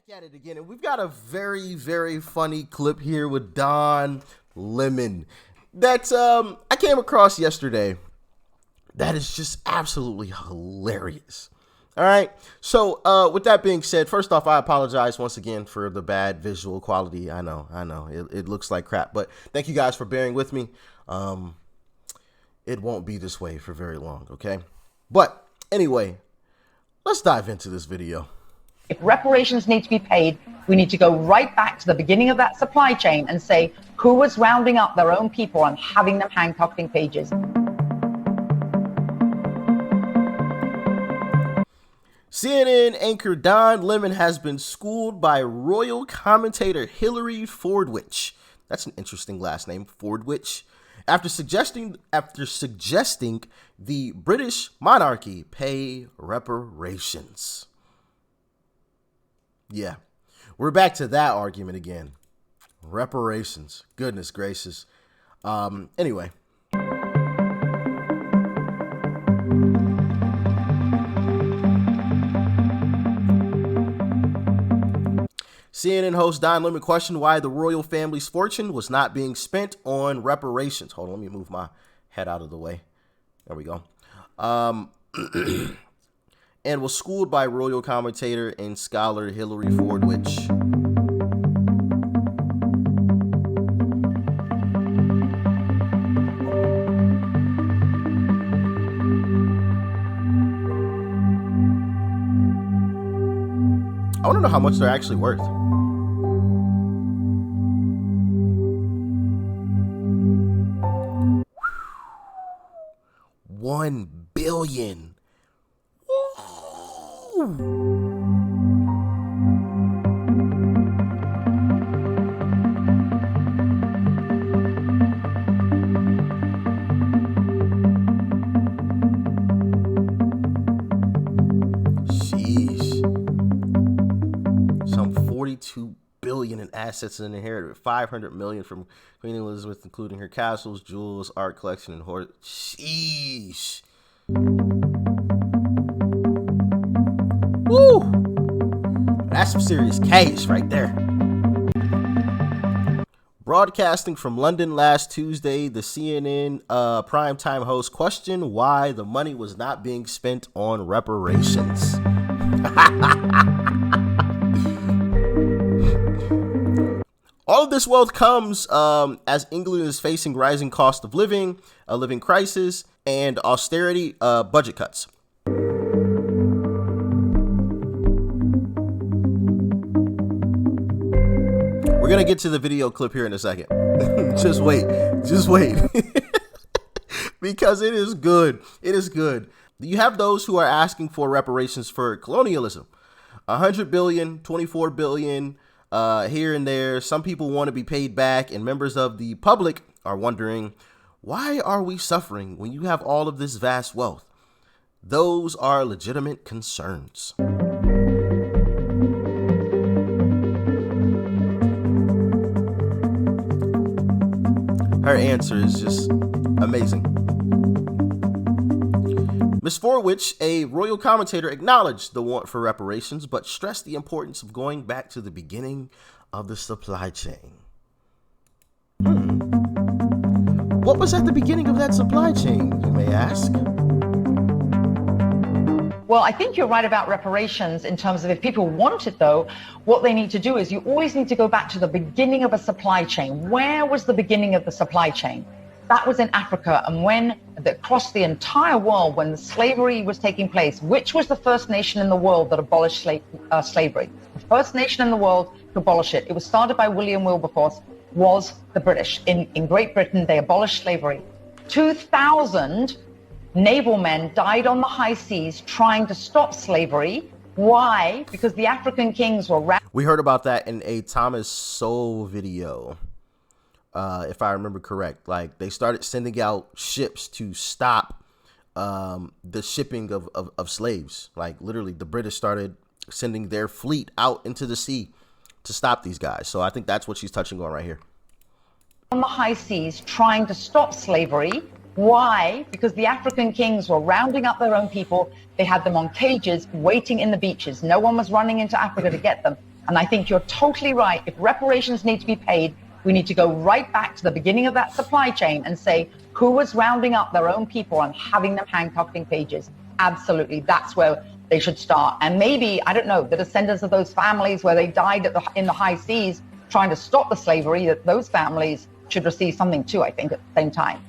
At it again, and we've got a very, very funny clip here with Don Lemon that I came across yesterday. That is just absolutely hilarious. All right. So with that being said, first off, I apologize once again for the bad visual quality. I know it looks like crap, but thank you guys for bearing with me. It won't be this way for very long. Okay. But anyway, let's dive into this video. If reparations need to be paid, we need to go right back to the beginning of that supply chain and say who was rounding up their own people and having them handcuffed in cages. CNN anchor Don Lemon has been schooled by royal commentator Hillary Fordwich. That's an interesting last name, Fordwich. After suggesting the British monarchy pay reparations. Yeah, we're back to that argument again. Reparations. Goodness gracious. Anyway. CNN host Don Lemon questioned why the royal family's fortune was not being spent on reparations. Hold on, let me move my head out of the way. There we go. And was schooled by royal commentator and scholar Hillary Fordwich. I want to know how much they're actually worth. $1 billion. Sheesh. Some $42 billion in assets and inherited, $500 million from Queen Elizabeth, including her castles, jewels, art collection, and horse. Sheesh. Woo! That's some serious cash right there. Broadcasting from London last Tuesday, the CNN primetime host questioned why the money was not being spent on reparations. All of this wealth comes as England is facing rising cost of living, a living crisis, and austerity budget cuts. We're going to get to the video clip here in a second. Just wait. Because it is good. It is good. You have those who are asking for reparations for colonialism. 100 billion, 24 billion, here and there. Some people want to be paid back, and members of the public are wondering, why are we suffering when you have all of this vast wealth? Those are legitimate concerns. Her answer is just amazing. Ms. Fordwich, a royal commentator, acknowledged the want for reparations, but stressed the importance of going back to the beginning of the supply chain. What was at the beginning of that supply chain, you may ask? Well, I think you're right about reparations in terms of if people want it, though, what they need to do is you always need to go back to the beginning of a supply chain. Where was the beginning of the supply chain? That was in Africa. And when across the entire world, when the slavery was taking place, which was the first nation in the world that abolished slavery? The first nation in the world to abolish it. It was started by William Wilberforce, was the British. In Great Britain, they abolished slavery. 2,000 naval men died on the high seas trying to stop slavery. Why? Because the African kings were... We heard about that in a Thomas Sowell video, if I remember correct. Like, they started sending out ships to stop the shipping of slaves. Like, literally, the British started sending their fleet out into the sea to stop these guys. So I think that's what she's touching on right here. On the high seas trying to stop slavery. Why? Because the African kings were rounding up their own people. They had them on cages waiting in the beaches. No one was running into Africa to get them. And I think you're totally right. If reparations need to be paid, we need to go right back to the beginning of that supply chain and say who was rounding up their own people and having them handcuffing pages. Absolutely. That's where they should start. And maybe, I don't know, the descendants of those families where they died in the high seas trying to stop the slavery, that those families should receive something too, I think, at the same time.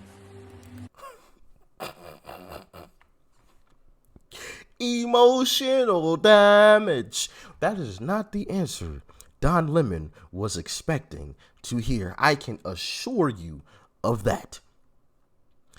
Emotional damage. That is not the answer Don Lemon was expecting to hear. I can assure you of that.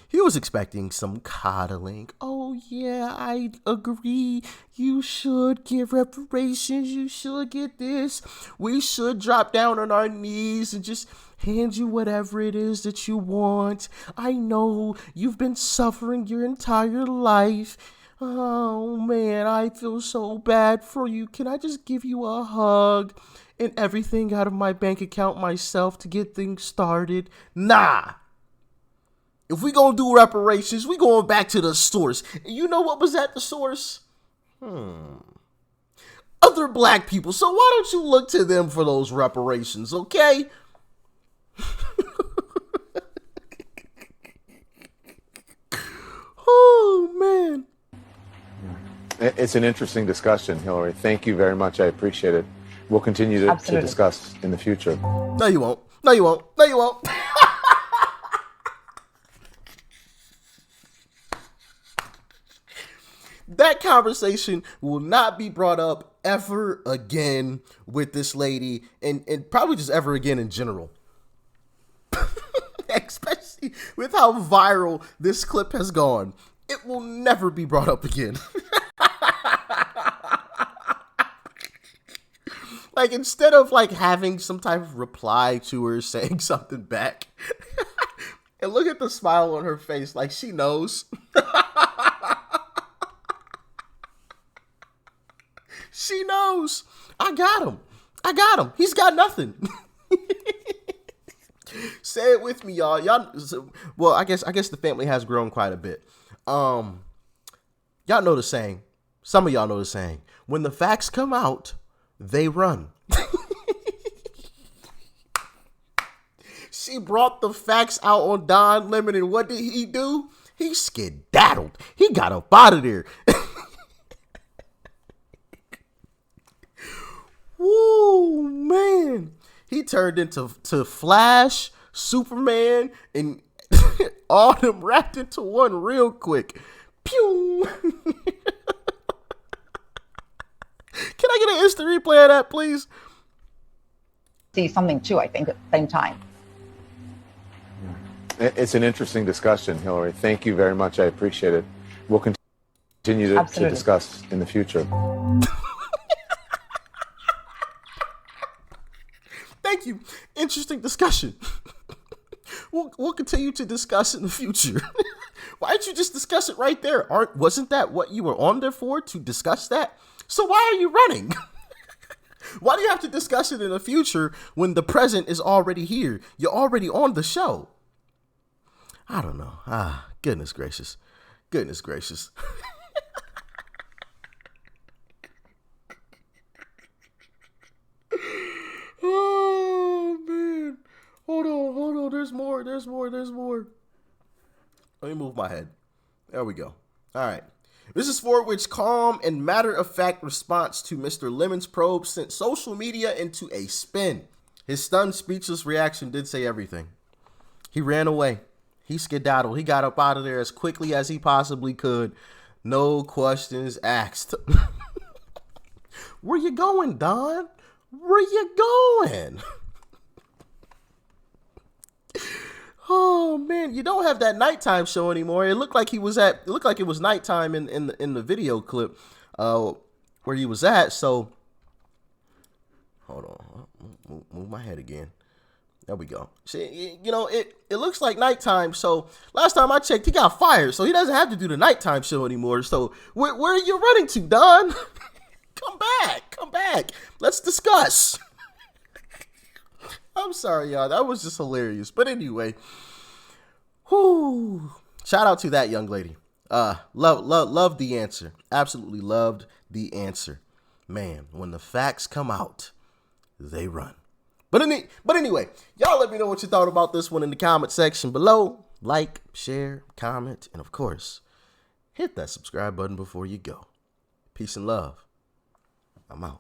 He was expecting some coddling. Oh, yeah, I agree. You should give reparations. You should get this. We should drop down on our knees and just hand you whatever it is that you want. I know you've been suffering your entire life. Oh, man, I feel so bad for you. Can I just give you a hug and everything out of my bank account myself to get things started? Nah. If we gonna do reparations, we going back to the source. And you know what was at the source? Other black people. So why don't you look to them for those reparations, okay? Oh, man. It's an interesting discussion, Hillary. Thank you very much. I appreciate it. We'll continue to discuss in the future. No, you won't. No, you won't. No, you won't. That conversation will not be brought up ever again with this lady, and probably just ever again in general. Especially with how viral this clip has gone. It will never be brought up again. Like, instead of like having some type of reply to her saying something back, and look at the smile on her face, like she knows. She knows. I got him. I got him. He's got nothing. Say it with me, y'all. Well, I guess the family has grown quite a bit. Y'all know the saying. Some of y'all know the saying. When the facts come out, they run. She brought the facts out on Don Lemon, and what did he do? He skedaddled. He got up out of there. Woo, man. He turned into Flash, Superman, and all them wrapped into one real quick. Pew. Can I get an instant replay of that, please? See something too, I think, at the same time. It's an interesting discussion, Hillary. Thank you very much. I appreciate it. We'll continue to discuss in the future. Thank you. Interesting discussion. We'll continue to discuss in the future. Why didn't you just discuss it right there? Wasn't that what you were on there for, to discuss that? So why are you running? Why do you have to discuss it in the future when the present is already here? You're already on the show. I don't know. Goodness gracious. Goodness gracious. Oh, man. Hold on. There's more. Let me move my head. There we go. All right. This is for which calm and matter-of-fact response to Mr. Lemon's probe sent social media into a spin. His stunned, speechless reaction did say everything. He ran away. He skedaddled. He got up out of there as quickly as he possibly could. No questions asked. Where you going, Don? Where you going? Oh, man, you don't have that nighttime show anymore. It looked like it was nighttime in the video clip where he was at. So hold on, move my head again. There we go. See, it looks like nighttime. So last time I checked, he got fired, so he doesn't have to do the nighttime show anymore. So where are you running to, Don? Come back. Let's discuss. I'm sorry, y'all. That was just hilarious. But anyway, shout out to that young lady. Love the answer. Absolutely loved the answer. Man, when the facts come out, they run. But anyway, y'all let me know what you thought about this one in the comment section below. Like, share, comment, and of course, hit that subscribe button before you go. Peace and love. I'm out.